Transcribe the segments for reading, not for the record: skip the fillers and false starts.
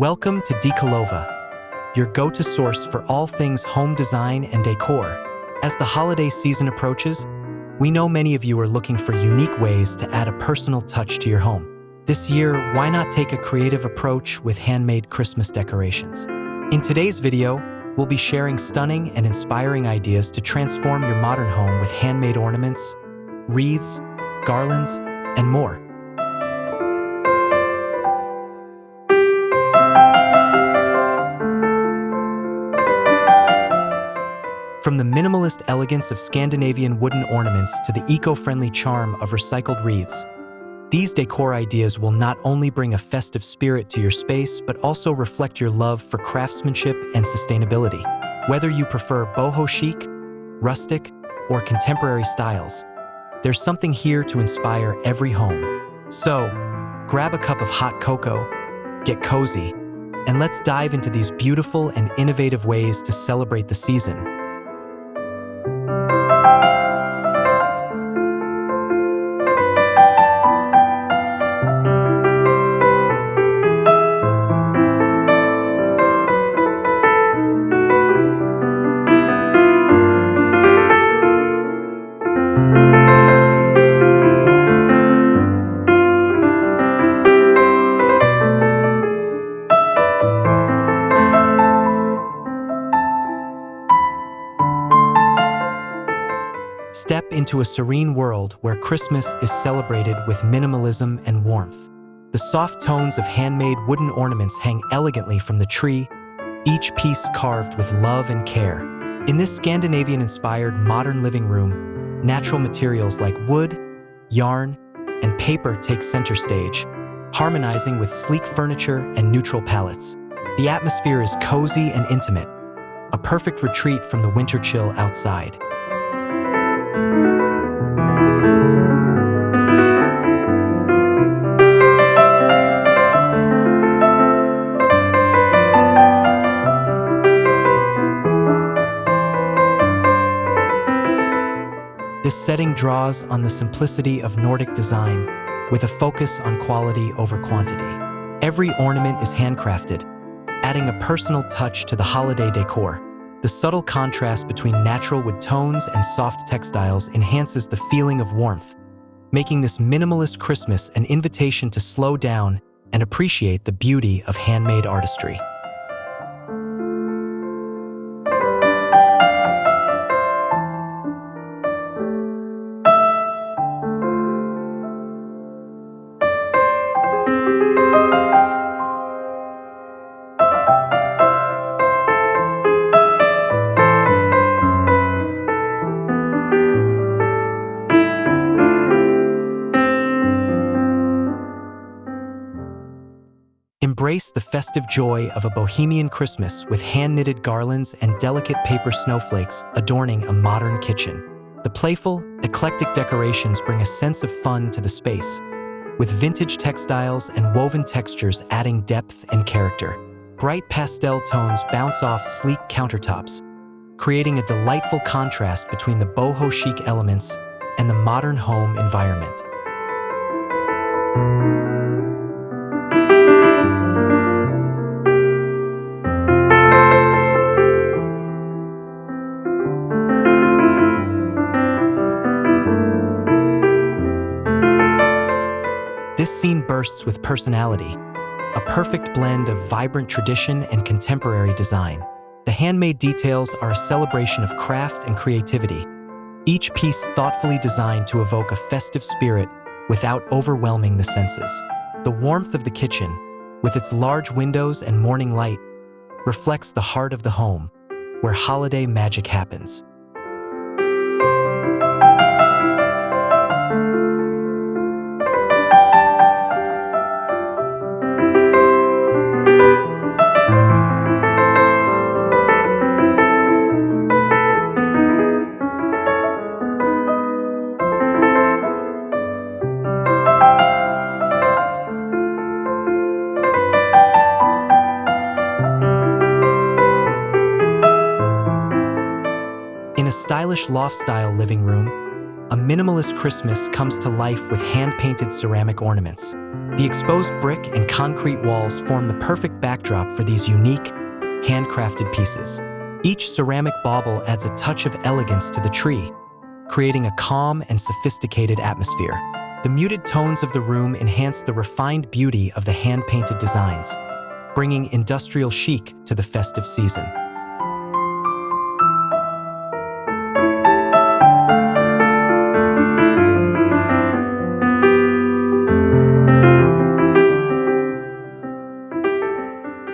Welcome to DECOLOVA, your go-to source for all things home design and decor. As the holiday season approaches, we know many of you are looking for unique ways to add a personal touch to your home. This year, why not take a creative approach with handmade Christmas decorations? In today's video, we'll be sharing stunning and inspiring ideas to transform your modern home with handmade ornaments, wreaths, garlands, and more. From the minimalist elegance of Scandinavian wooden ornaments to the eco-friendly charm of recycled wreaths, these decor ideas will not only bring a festive spirit to your space, but also reflect your love for craftsmanship and sustainability. Whether you prefer Boho-Chic, Rustic, or contemporary styles, there's something here to inspire every home. So, grab a cup of hot cocoa, get cozy, and let's dive into these beautiful and innovative ways to celebrate the season. Step into a serene world where Christmas is celebrated with minimalism and warmth. The soft tones of handmade wooden ornaments hang elegantly from the tree, each piece carved with love and care. In this Scandinavian-inspired modern living room, natural materials like wood, yarn, and paper take center stage, harmonizing with sleek furniture and neutral palettes. The atmosphere is cozy and intimate, a perfect retreat from the winter chill outside. This setting draws on the simplicity of Nordic design, with a focus on quality over quantity. Every ornament is handcrafted, adding a personal touch to the holiday decor. The subtle contrast between natural wood tones and soft textiles enhances the feeling of warmth, making this minimalist Christmas an invitation to slow down and appreciate the beauty of handmade artistry. Embrace the festive joy of a bohemian Christmas with hand-knitted garlands and delicate paper snowflakes adorning a modern kitchen. The playful, eclectic decorations bring a sense of fun to the space, with vintage textiles and woven textures adding depth and character. Bright pastel tones bounce off sleek countertops, creating a delightful contrast between the boho-chic elements and the modern home environment. This scene bursts with personality, a perfect blend of vibrant tradition and contemporary design. The handmade details are a celebration of craft and creativity, each piece thoughtfully designed to evoke a festive spirit without overwhelming the senses. The warmth of the kitchen, with its large windows and morning light, reflects the heart of the home, where holiday magic happens. In a stylish loft-style living room, a minimalist Christmas comes to life with hand-painted ceramic ornaments. The exposed brick and concrete walls form the perfect backdrop for these unique, handcrafted pieces. Each ceramic bauble adds a touch of elegance to the tree, creating a calm and sophisticated atmosphere. The muted tones of the room enhance the refined beauty of the hand-painted designs, bringing industrial chic to the festive season.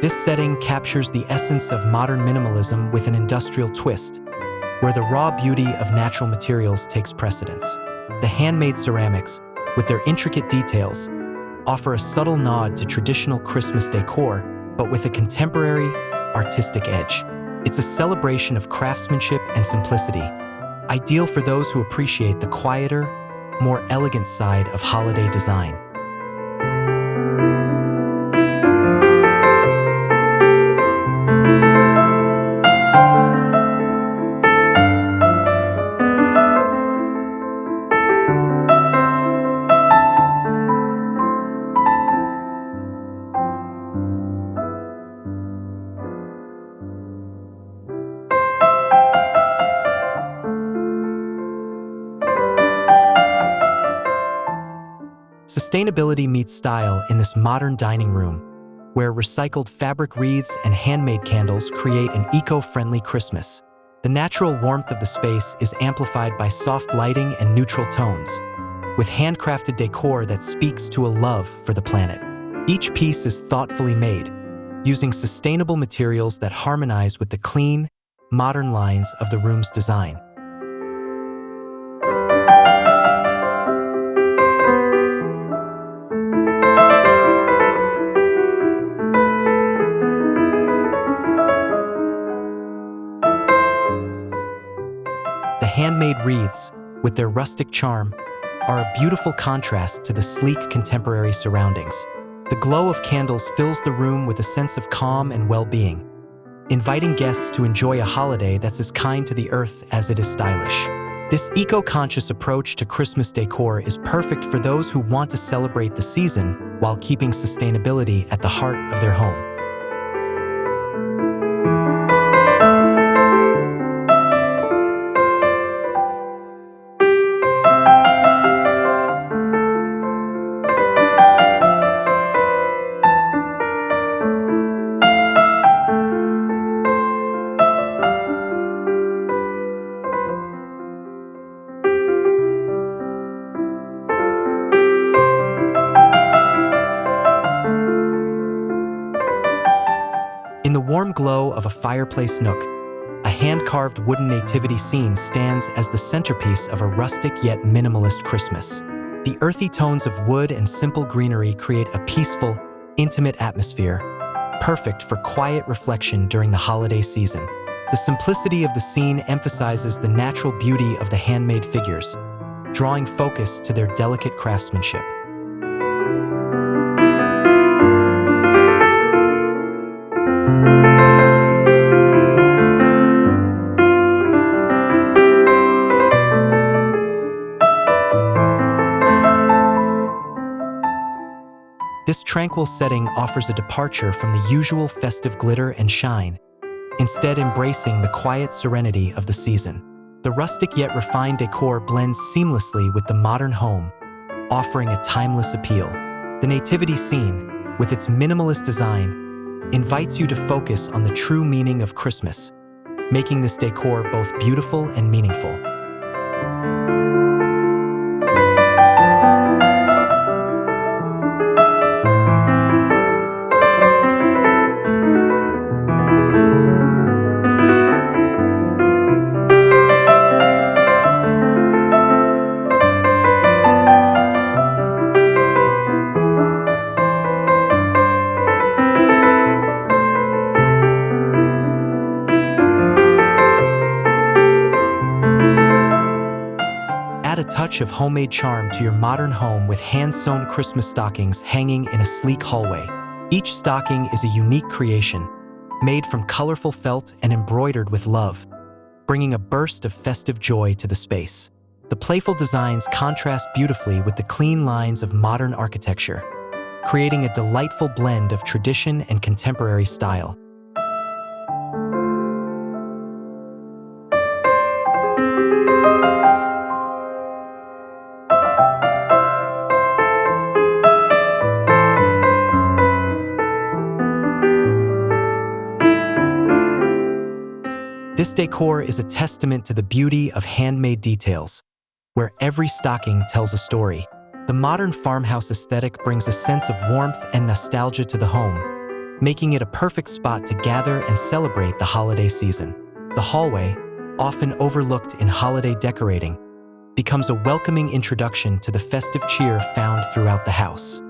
This setting captures the essence of modern minimalism with an industrial twist, where the raw beauty of natural materials takes precedence. The handmade ceramics, with their intricate details, offer a subtle nod to traditional Christmas decor, but with a contemporary, artistic edge. It's a celebration of craftsmanship and simplicity, ideal for those who appreciate the quieter, more elegant side of holiday design. Sustainability meets style in this modern dining room, where recycled fabric wreaths and handmade candles create an eco-friendly Christmas. The natural warmth of the space is amplified by soft lighting and neutral tones, with handcrafted decor that speaks to a love for the planet. Each piece is thoughtfully made, using sustainable materials that harmonize with the clean, modern lines of the room's design. The handmade wreaths, with their rustic charm, are a beautiful contrast to the sleek contemporary surroundings. The glow of candles fills the room with a sense of calm and well-being, inviting guests to enjoy a holiday that's as kind to the earth as it is stylish. This eco-conscious approach to Christmas decor is perfect for those who want to celebrate the season while keeping sustainability at the heart of their home. In the warm glow of a fireplace nook, a hand-carved wooden nativity scene stands as the centerpiece of a rustic yet minimalist Christmas. The earthy tones of wood and simple greenery create a peaceful, intimate atmosphere, perfect for quiet reflection during the holiday season. The simplicity of the scene emphasizes the natural beauty of the handmade figures, drawing focus to their delicate craftsmanship. This tranquil setting offers a departure from the usual festive glitter and shine, instead embracing the quiet serenity of the season. The rustic yet refined decor blends seamlessly with the modern home, offering a timeless appeal. The nativity scene, with its minimalist design, invites you to focus on the true meaning of Christmas, making this decor both beautiful and meaningful. Add a touch of homemade charm to your modern home with hand-sewn Christmas stockings hanging in a sleek hallway. Each stocking is a unique creation, made from colorful felt and embroidered with love, bringing a burst of festive joy to the space. The playful designs contrast beautifully with the clean lines of modern architecture, creating a delightful blend of tradition and contemporary style. This decor is a testament to the beauty of handmade details, where every stocking tells a story. The modern farmhouse aesthetic brings a sense of warmth and nostalgia to the home, making it a perfect spot to gather and celebrate the holiday season. The hallway, often overlooked in holiday decorating, becomes a welcoming introduction to the festive cheer found throughout the house.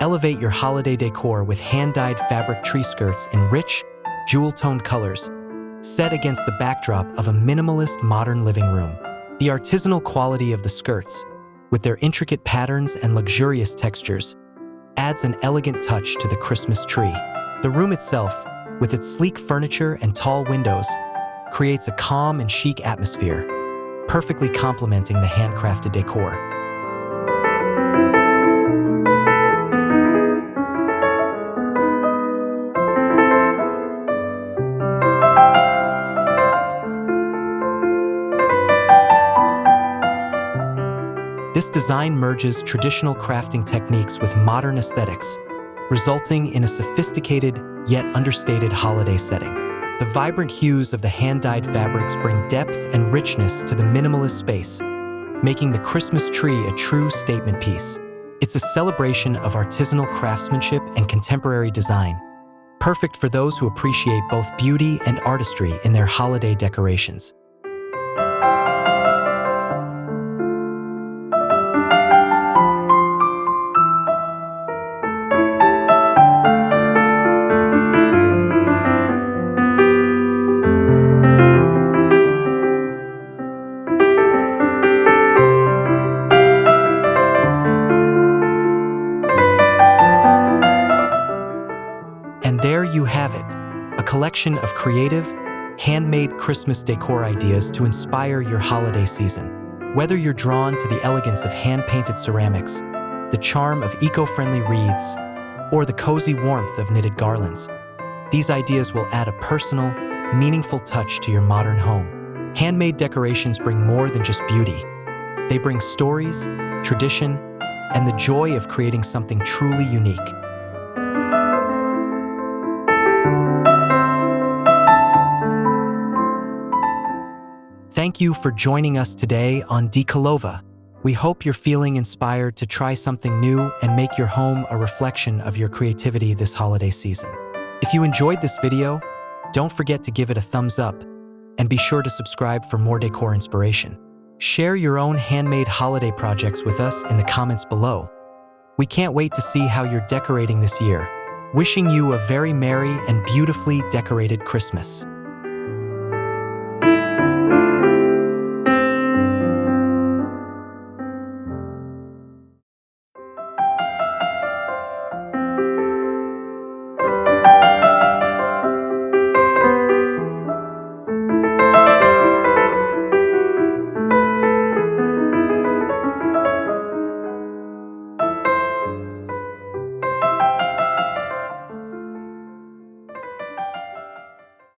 Elevate your holiday decor with hand-dyed fabric tree skirts in rich, jewel-toned colors, set against the backdrop of a minimalist modern living room. The artisanal quality of the skirts, with their intricate patterns and luxurious textures, adds an elegant touch to the Christmas tree. The room itself, with its sleek furniture and tall windows, creates a calm and chic atmosphere, perfectly complementing the handcrafted decor. This design merges traditional crafting techniques with modern aesthetics, resulting in a sophisticated yet understated holiday setting. The vibrant hues of the hand-dyed fabrics bring depth and richness to the minimalist space, making the Christmas tree a true statement piece. It's a celebration of artisanal craftsmanship and contemporary design, perfect for those who appreciate both beauty and artistry in their holiday decorations. And there you have it, a collection of creative, handmade Christmas decor ideas to inspire your holiday season. Whether you're drawn to the elegance of hand-painted ceramics, the charm of eco-friendly wreaths, or the cozy warmth of knitted garlands, these ideas will add a personal, meaningful touch to your modern home. Handmade decorations bring more than just beauty. They bring stories, tradition, and the joy of creating something truly unique. Thank you for joining us today on DECOLOVA. We hope you're feeling inspired to try something new and make your home a reflection of your creativity this holiday season. If you enjoyed this video, don't forget to give it a thumbs up and be sure to subscribe for more decor inspiration. Share your own handmade holiday projects with us in the comments below. We can't wait to see how you're decorating this year. Wishing you a very merry and beautifully decorated Christmas.